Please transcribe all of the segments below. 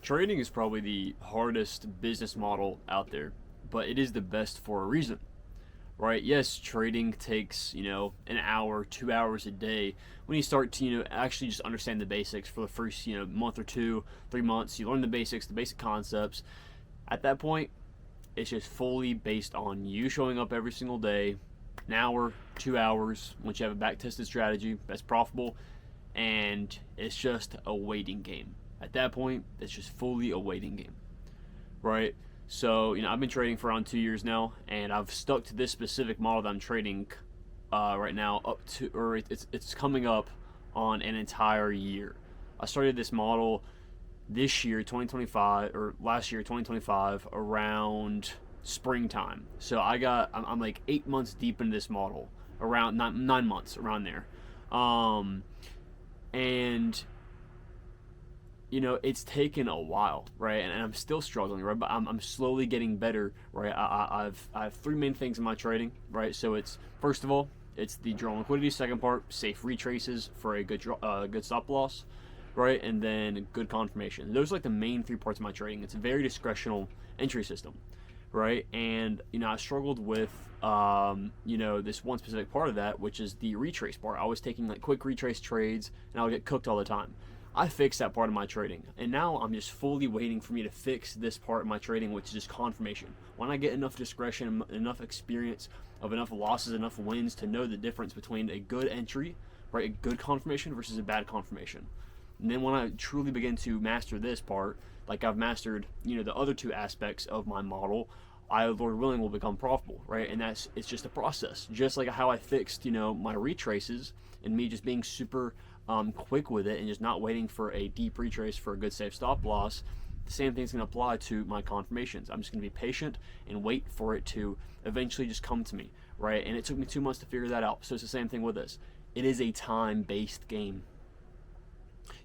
Trading is probably the hardest business model out there, but it is the best for a reason, right? Yes, trading takes, an hour, 2 hours a day. When you start to, actually just understand the basics for the first, month or two, 3 months, you learn the basics, the basic concepts. At that point, it's just fully based on you showing up every single day, an hour, 2 hours, once you have a back tested strategy that's profitable, and it's just a waiting game. At that point, it's just fully a waiting game, right? So, I've been trading for around 2 years now, and I've stuck to this specific model that I'm trading right now up to, or it's coming up on an entire year. I started this model this year, 2025, or last year, 2025, around springtime. So I'm like 8 months deep into this model, around 9 months, around there. And it's taken a while, right? And I'm still struggling, right? But I'm slowly getting better, right? I have three main things in my trading, right? So it's, first of all, it's the draw liquidity. Second part, safe retraces for a good stop loss, right? And then good confirmation. Those are like the main three parts of my trading. It's a very discretional entry system, right? And I struggled with this one specific part of that, which is the retrace part. I was taking like quick retrace trades, and I would get cooked all the time. I fixed that part of my trading, and now I'm just fully waiting for me to fix this part of my trading, which is just confirmation. When I get enough discretion, enough experience of enough losses, enough wins to know the difference between a good entry, right, a good confirmation versus a bad confirmation. And then when I truly begin to master this part, like I've mastered, the other two aspects of my model, I, Lord willing, will become profitable, right? And it's just a process. Just like how I fixed, my retraces, and me just being super quick with it and just not waiting for a deep retrace for a good safe stop loss. The same thing's going to apply to my confirmations. I'm just going to be patient and wait for it to eventually just come to me, right? And it took me 2 months to figure that out. So it's the same thing with this. It is a time-based game.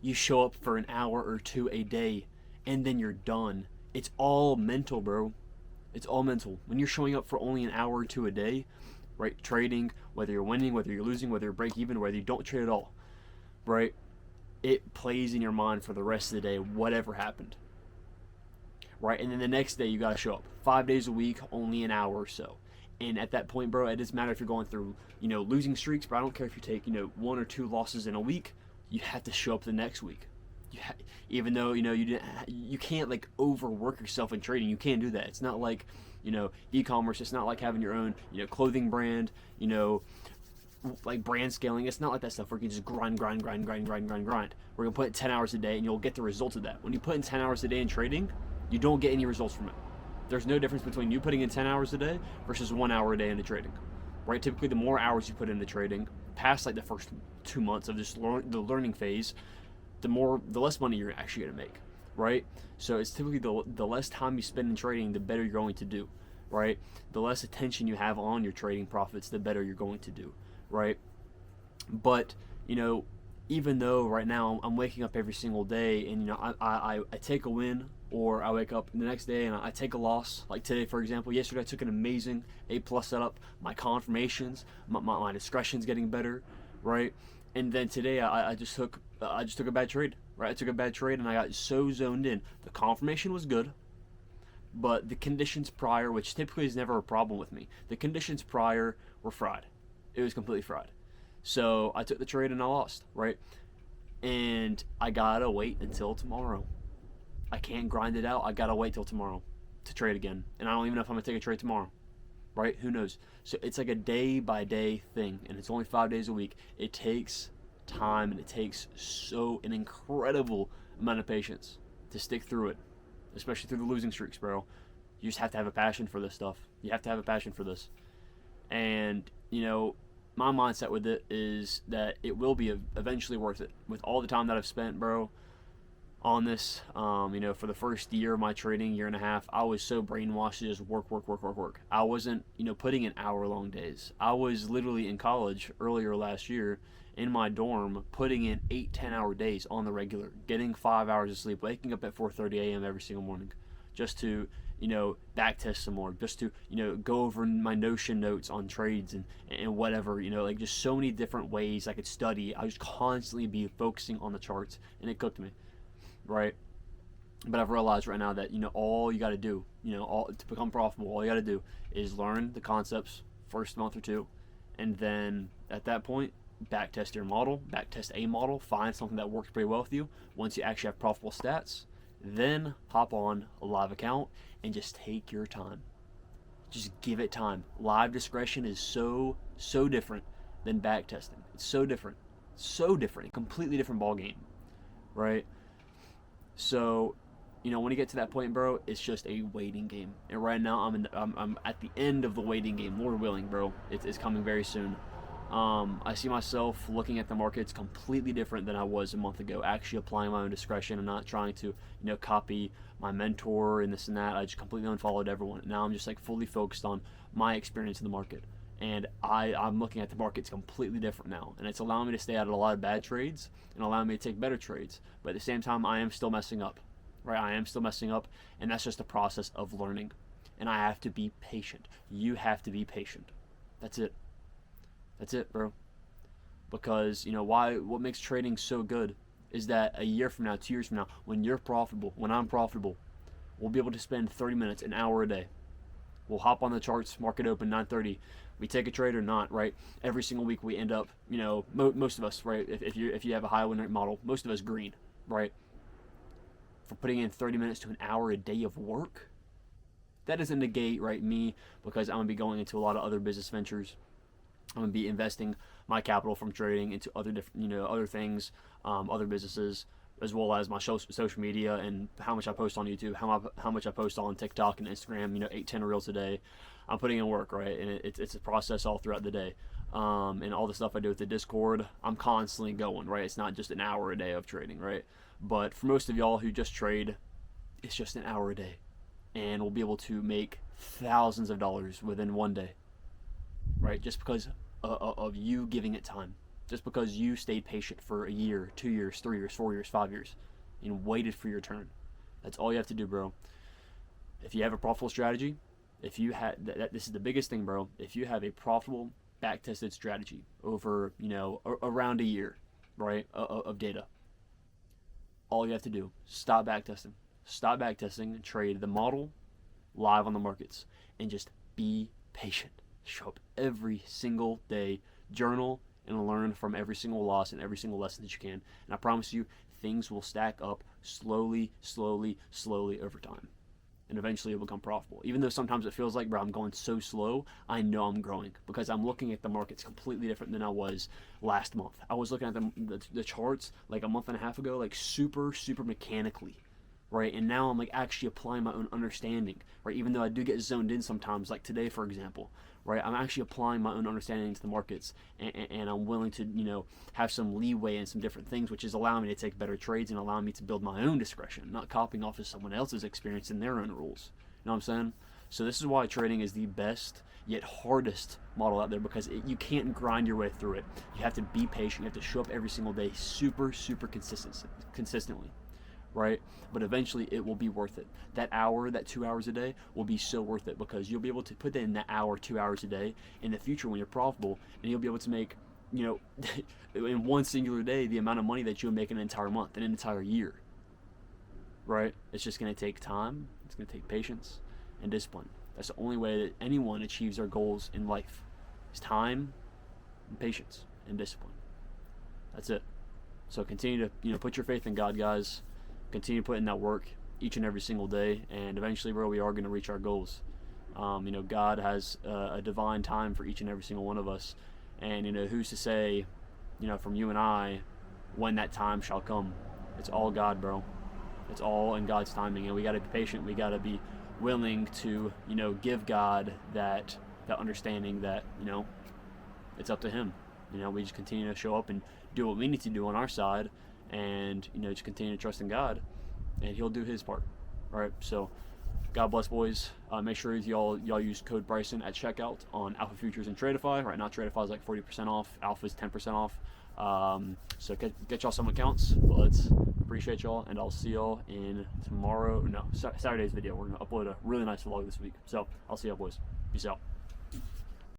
You show up for an hour or two a day, and then you're done. It's all mental, bro. It's all mental. When you're showing up for only an hour or two a day, right, trading, whether you're winning, whether you're losing, whether you're break even, whether you don't trade at all, right, it plays in your mind for the rest of the day, whatever happened, right? And then the next day you got to show up 5 days a week, only an hour or so. And at that point, bro, it doesn't matter if you're going through, losing streaks, but I don't care if you take, one or two losses in a week, you have to show up the next week. Even though, you can't like overwork yourself in trading. You can't do that. It's not like, e-commerce. It's not like having your own, clothing brand, like brand scaling. It's not like that stuff where you can just grind. We're gonna put in 10 hours a day and you'll get the results of that. When you put in 10 hours a day in trading, you don't get any results from it. There's no difference between you putting in 10 hours a day versus 1 hour a day into trading, right? Typically, the more hours you put into trading, past like the first 2 months of just the learning phase, the less money you're actually gonna make, right? So it's typically the less time you spend in trading, the better you're going to do, right? The less attention you have on your trading profits, the better you're going to do, right? But even though right now I'm waking up every single day and I take a win, or I wake up the next day and I take a loss, like today for example. Yesterday I took an amazing A+ setup. My confirmations, my discretion's getting better, right? And then today I just took a bad trade, right? I took a bad trade and I got so zoned in. The confirmation was good, but the conditions prior, which typically is never a problem with me, the conditions prior were fried. It was completely fried. So I took the trade and I lost, right? And I gotta wait until tomorrow. I can't grind it out. I gotta wait till tomorrow to trade again. And I don't even know if I'm gonna take a trade tomorrow, right? Who knows? So it's like a day by day thing, and it's only 5 days a week. It takes time, and it takes an incredible amount of patience to stick through it, especially through the losing streaks, bro. You just have to have a passion for this stuff. You have to have a passion for this. And, my mindset with it is that it will be eventually worth it. With all the time that I've spent, bro, on this, for the first year of my trading, year and a half, I was so brainwashed to just work. I wasn't, putting in hour-long days. I was literally in college earlier last year in my dorm putting in 8-10 hour days on the regular, getting 5 hours of sleep, waking up at 4:30 a.m. every single morning just to, back test some more, just to, go over my Notion notes on trades and whatever, like just so many different ways I could study. I was constantly be focusing on the charts, and it cooked me, right? But I've realized right now that, all you got to do, all to become profitable, all you got to do is learn the concepts first month or two, and then at that point, backtest your model, backtest a model, find something that works pretty well with you. Once you actually have profitable stats, then hop on a live account and just take your time. Just give it time. Live discretion is so different than backtesting. It's so different, completely different ball game, right? So, when you get to that point, bro, it's just a waiting game. And right now, I'm at the end of the waiting game. Lord willing, bro, it's coming very soon. I see myself looking at the markets completely different than I was a month ago. Actually applying my own discretion and not trying to, copy my mentor and this and that. I just completely unfollowed everyone. Now I'm just like fully focused on my experience in the market. And I'm looking at the markets completely different now, and it's allowing me to stay out of a lot of bad trades and allowing me to take better trades. But at the same time, I am still messing up, right? I am still messing up, and that's just a process of learning. And I have to be patient. You have to be patient. That's it. That's it, bro. Because what makes trading so good is that a year from now, 2 years from now, when you're profitable, when I'm profitable, we'll be able to spend 30 minutes, an hour a day. We'll hop on the charts, market open 9:30. We take a trade or not, right? Every single week we end up, most of us, right? If you have a high win rate model, most of us green, right? For putting in 30 minutes to an hour a day of work, that doesn't negate, right, me, because I'm gonna be going into a lot of other business ventures. I'm gonna be investing my capital from trading into other different, other things, other businesses, as well as my social media and how much I post on YouTube, how much I post on TikTok and Instagram. 8-10 reels a day. I'm putting in work, right? And it's a process all throughout the day. And all the stuff I do with the Discord, I'm constantly going, right? It's not just an hour a day of trading, right? But for most of y'all who just trade, it's just an hour a day, and we'll be able to make thousands of dollars within one day, right? Just because of you giving it time. Just because you stayed patient for a year, 2 years, 3 years, 4 years, 5 years, and waited for your turn. That's all you have to do, bro. If you have a profitable strategy, if you had this is the biggest thing, bro. If you have a profitable, back-tested strategy over, around a year, right, of data, all you have to do, stop backtesting. Stop backtesting and trade the model live on the markets, and just be patient. Show up every single day, journal, and learn from every single loss and every single lesson that you can. And I promise you, things will stack up slowly over time. And eventually it'll become profitable. Even though sometimes it feels like, bro, I'm going so slow, I know I'm growing because I'm looking at the markets completely different than I was last month. I was looking at the charts like a month and a half ago, like super mechanically, right? And now I'm like actually applying my own understanding, right? Even though I do get zoned in sometimes, like today, for example, right? I'm actually applying my own understanding to the markets, and I'm willing to, have some leeway in some different things, which is allowing me to take better trades and allowing me to build my own discretion, not copying off of someone else's experience and their own rules. You know what I'm saying? So this is why trading is the best yet hardest model out there, because you can't grind your way through it. You have to be patient. You have to show up every single day super consistently. Right? But eventually it will be worth it. That hour, that 2 hours a day will be so worth it, because you'll be able to put in that hour, 2 hours a day in the future when you're profitable, and you'll be able to make, in one singular day, the amount of money that you'll make in an entire month, in an entire year. Right? It's just going to take time. It's going to take patience and discipline. That's the only way that anyone achieves their goals in life, is time and patience and discipline. That's it. So continue to, put your faith in God, guys. Continue putting that work each and every single day, and eventually, bro, we are going to reach our goals. God has a divine time for each and every single one of us, and who's to say, from you and I, when that time shall come? It's all God, bro. It's all in God's timing, and we got to be patient. We got to be willing to, give God that understanding that, it's up to Him. We just continue to show up and do what we need to do on our side, and just continue to trust in God, and He'll do His part. All right, so God bless, boys. Make sure y'all use code Bryson at checkout on Alpha Futures and Tradeify. Right now Tradeify is like 40% off, Alpha is 10% off. So get y'all some accounts. But let's appreciate y'all, and I'll see y'all in Saturday's video. We're gonna upload a really nice vlog this week, so I'll see y'all, boys. Peace out.